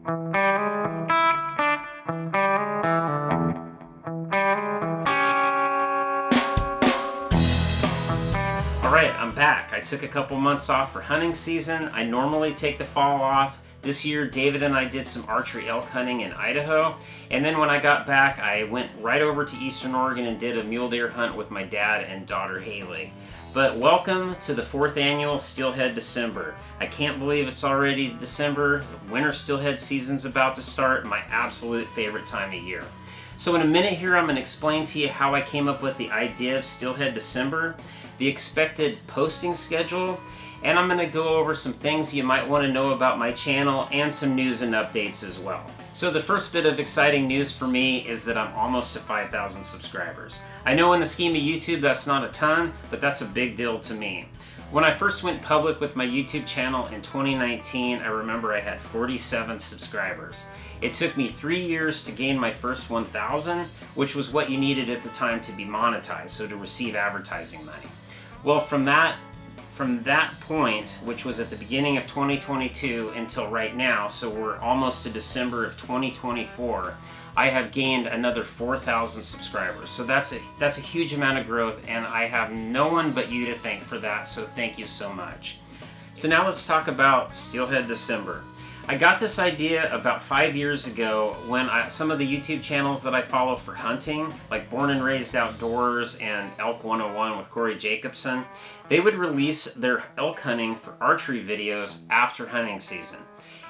Alright, I'm back. I took a couple months off for hunting season. I normally take the fall off. This year, David and I did some archery elk hunting in Idaho. And then when I got back, I went right over to Eastern Oregon and did a mule deer hunt with my dad and daughter Haley. But welcome to the 4th annual Steelhead December. I can't believe it's already December. The winter steelhead season's about to start, my absolute favorite time of year. So in a minute here, I'm going to explain to you how I came up with the idea of Steelhead December, the expected posting schedule, and I'm going to go over some things you might want to know about my channel and some news and updates as well. So the first bit of exciting news for me is that I'm almost to 5,000 subscribers. I know in the scheme of YouTube that's not a ton, but that's a big deal to me. When I first went public with my YouTube channel in 2019, I remember I had 47 subscribers. It took me 3 years to gain my first 1,000, which was what you needed at the time to be monetized, so to receive advertising money. Well, from that point, which was at the beginning of 2022 until right now, so we're almost to December of 2024, I have gained another 4,000 subscribers. So that's a huge amount of growth, and I have no one but you to thank for that, so thank you so much. So now let's talk about Steelhead December. I got this idea about 5 years ago when some of the YouTube channels that I follow for hunting, like Born and Raised Outdoors and Elk 101 with Corey Jacobson, they would release their elk hunting for archery videos after hunting season.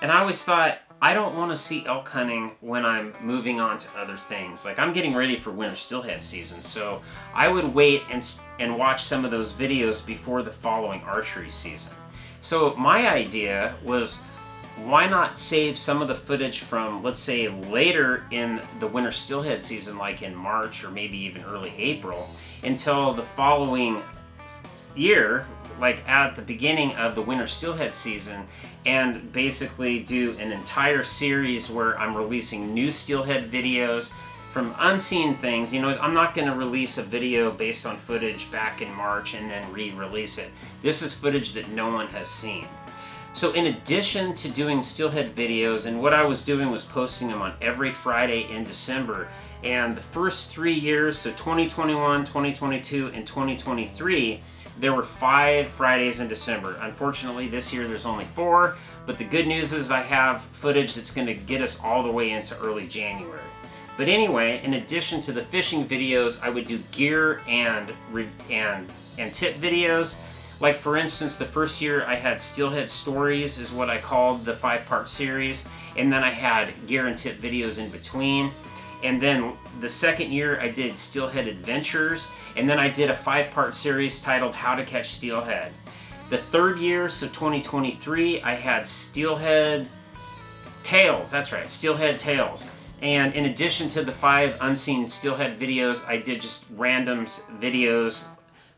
And I always thought, I don't want to see elk hunting when I'm moving on to other things. Like, I'm getting ready for winter steelhead season, so I would wait and watch some of those videos before the following archery season. So my idea was, why not save some of the footage from, let's say, later in the winter steelhead season, like in March or maybe even early April, until the following year, like at the beginning of the winter steelhead season, and basically do an entire series where I'm releasing new steelhead videos from unseen things. You know, I'm not going to release a video based on footage back in March and then re-release it. This is footage that no one has seen. So in addition to doing steelhead videos, and what I was doing was posting them on every Friday in December, and the first 3 years, so 2021, 2022, and 2023, there were 5 Fridays in December. Unfortunately, this year there's only 4, but the good news is I have footage that's going to get us all the way into early January. But anyway, in addition to the fishing videos, I would do gear and tip videos. Like, for instance, the first year I had Steelhead Stories is what I called the 5-part series, and then I had gear and tip videos in between. And then the second year I did Steelhead Adventures, and then I did a 5-part series titled How to Catch Steelhead. The third year, so 2023, I had Steelhead Tales. That's right, Steelhead Tales. And in addition to the 5 unseen steelhead videos, I did just random videos,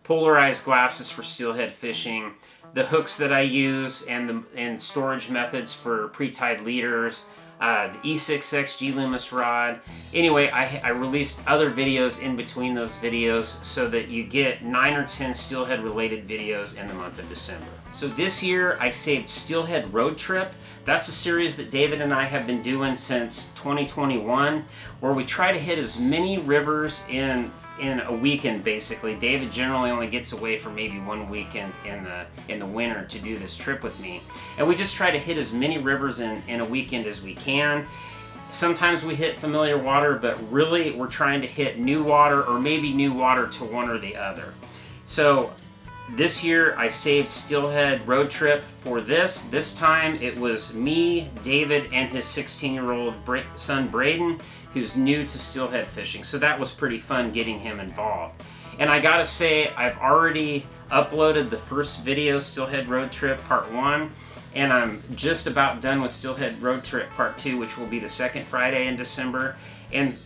polarized glasses for steelhead fishing, the hooks that I use, and storage methods for pre-tied leaders, the E6X G-Loomis rod. Anyway, I released other videos in between those videos so that you get 9 or 10 steelhead related videos in the month of December. So this year I saved Steelhead Road Trip. That's a series that David and I have been doing since 2021, where we try to hit as many rivers in a weekend, basically. David generally only gets away for maybe 1 weekend in the winter to do this trip with me. And we just try to hit as many rivers in a weekend as we can. Sometimes we hit familiar water, but really we're trying to hit new water, or maybe new water to one or the other. So this year I saved Steelhead Road Trip for this. This time it was me, David, and his 16-year-old son Braden, who's new to steelhead fishing. So that was pretty fun getting him involved. And I gotta say, I've already uploaded the first video, Steelhead Road Trip Part 1, and I'm just about done with Steelhead Road Trip Part 2, which will be the second Friday in December. And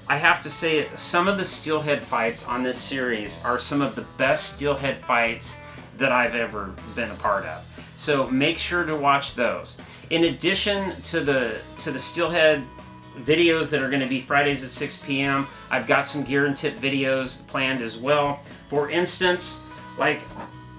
I have to say, some of the steelhead fights on this series are some of the best steelhead fights that I've ever been a part of. So make sure to watch those. In addition to the steelhead videos that are going to be Fridays at 6 p.m., I've got some gear and tip videos planned as well. For instance, like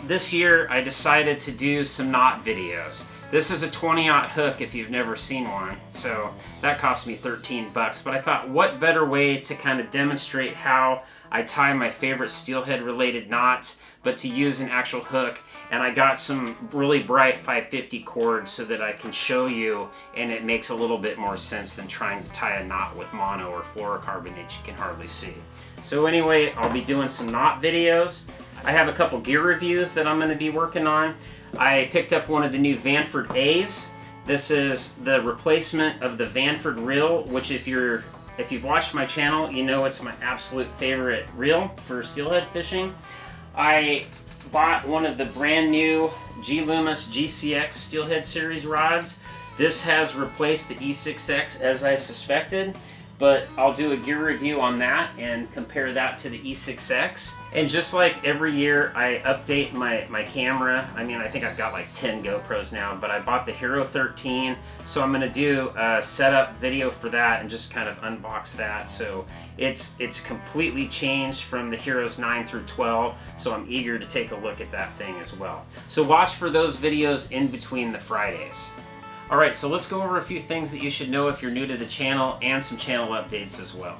this year I decided to do some knot videos. This is a 20-aught hook if you've never seen one, so that cost me 13 bucks. But I thought, what better way to kind of demonstrate how I tie my favorite steelhead related knots, but to use an actual hook. And I got some really bright 550 cord so that I can show you, and it makes a little bit more sense than trying to tie a knot with mono or fluorocarbonate you can hardly see. So anyway, I'll be doing some knot videos. I have a couple gear reviews that I'm going to be working on. I picked up one of the new Vanford A's. This is the replacement of the Vanford reel, which if you've watched my channel, you know it's my absolute favorite reel for steelhead fishing. I bought one of the brand new G-Loomis GCX Steelhead Series rods. This has replaced the E6X as I suspected, but I'll do a gear review on that and compare that to the E6X. And just like every year, I update my camera. I mean, I think I've got like 10 GoPros now, but I bought the Hero 13, so I'm gonna do a setup video for that and just kind of unbox that. So it's completely changed from the Heroes 9 through 12, so I'm eager to take a look at that thing as well. So watch for those videos in between the Fridays. Alright, so let's go over a few things that you should know if you're new to the channel and some channel updates as well.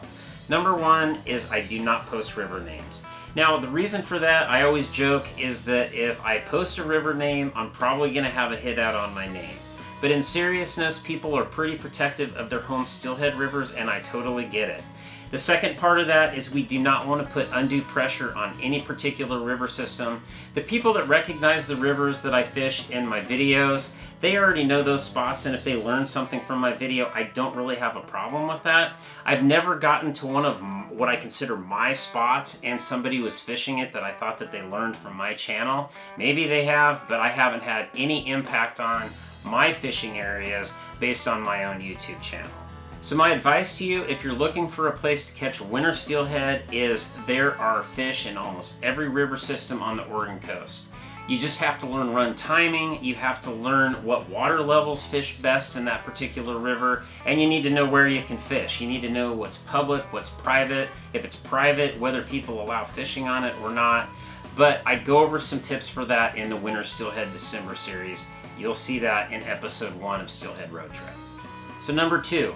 Number one is I do not post river names. Now, the reason for that, I always joke, is that if I post a river name, I'm probably going to have a hit out on my name. But in seriousness, people are pretty protective of their home steelhead rivers, and I totally get it. The second part of that is we do not want to put undue pressure on any particular river system. The people that recognize the rivers that I fish in my videos, they already know those spots, and if they learn something from my video, I don't really have a problem with that. I've never gotten to one of what I consider my spots and somebody was fishing it that I thought that they learned from my channel. Maybe they have, but I haven't had any impact on my fishing areas based on my own YouTube channel. So my advice to you, if you're looking for a place to catch winter steelhead, is there are fish in almost every river system on the Oregon coast. You just have to learn run timing, you have to learn what water levels fish best in that particular river, and you need to know where you can fish. You need to know what's public, what's private. If it's private, whether people allow fishing on it or not. But I go over some tips for that in the Winter Steelhead December series. You'll see that in episode 1 of Steelhead Road Trip. So number 2.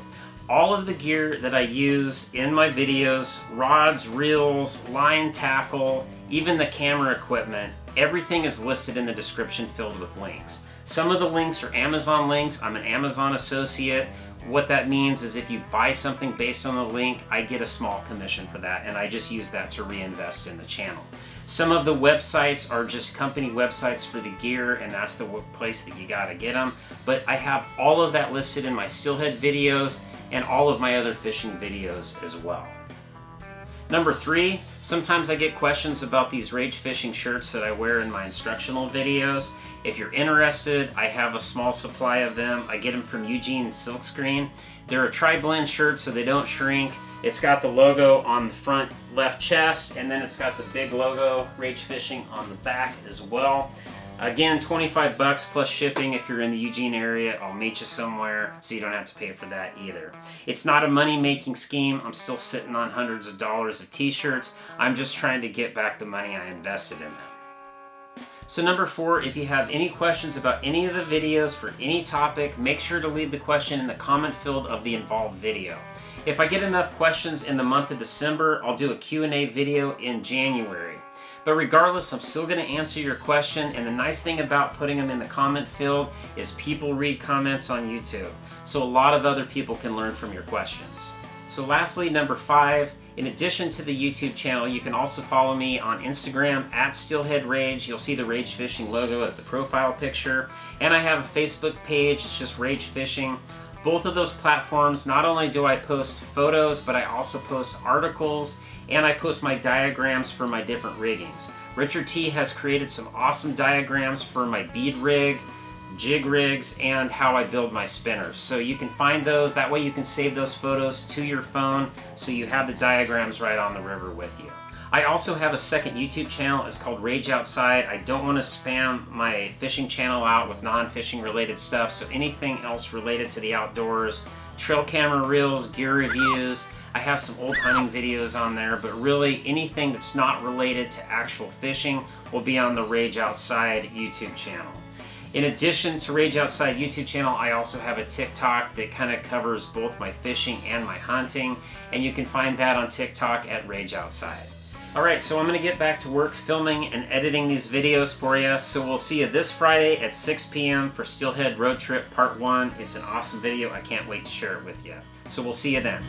All of the gear that I use in my videos, rods, reels, line, tackle, even the camera equipment, everything is listed in the description filled with links. Some of the links are Amazon links. I'm an Amazon associate. What that means is if you buy something based on the link, I get a small commission for that, and I just use that to reinvest in the channel. Some of the websites are just company websites for the gear, and that's the place that you gotta get them. But I have all of that listed in my steelhead videos and all of my other fishing videos as well. Number 3, sometimes I get questions about these Rage Fishing shirts that I wear in my instructional videos. If you're interested, I have a small supply of them. I get them from Eugene Silkscreen. They're a tri-blend shirt, so they don't shrink. It's got the logo on the front left chest, and then it's got the big logo, Rage Fishing, on the back as well. Again, 25 bucks plus shipping. If you're in the Eugene area, I'll meet you somewhere so you don't have to pay for that either. It's not a money-making scheme. I'm still sitting on hundreds of dollars of t-shirts. I'm just trying to get back the money I invested in them. So number 4, if you have any questions about any of the videos for any topic, make sure to leave the question in the comment field of the involved video. If I get enough questions in the month of December, I'll do a Q&A video in January. But regardless, I'm still going to answer your question, and the nice thing about putting them in the comment field is people read comments on YouTube, so a lot of other people can learn from your questions. So lastly, number 5, in addition to the YouTube channel, you can also follow me on Instagram at SteelheadRage. You'll see the Rage Fishing logo as the profile picture, and I have a Facebook page. It's just Rage Fishing. Both of those platforms, not only do I post photos, but I also post articles, and I post my diagrams for my different riggings. Richard T has created some awesome diagrams for my bead rig, jig rigs, and how I build my spinners. So you can find those, that way you can save those photos to your phone so you have the diagrams right on the river with you. I also have a second YouTube channel. It's called Rage Outside. I don't want to spam my fishing channel out with non-fishing related stuff, so anything else related to the outdoors, trail camera reels, gear reviews, I have some old hunting videos on there, but really anything that's not related to actual fishing will be on the Rage Outside YouTube channel. In addition to Rage Outside YouTube channel, I also have a TikTok that kind of covers both my fishing and my hunting, and you can find that on TikTok at Rage Outside. Alright, so I'm going to get back to work filming and editing these videos for you, so we'll see you this Friday at 6 p.m. for Steelhead Road Trip Part 1. It's an awesome video. I can't wait to share it with you. So we'll see you then.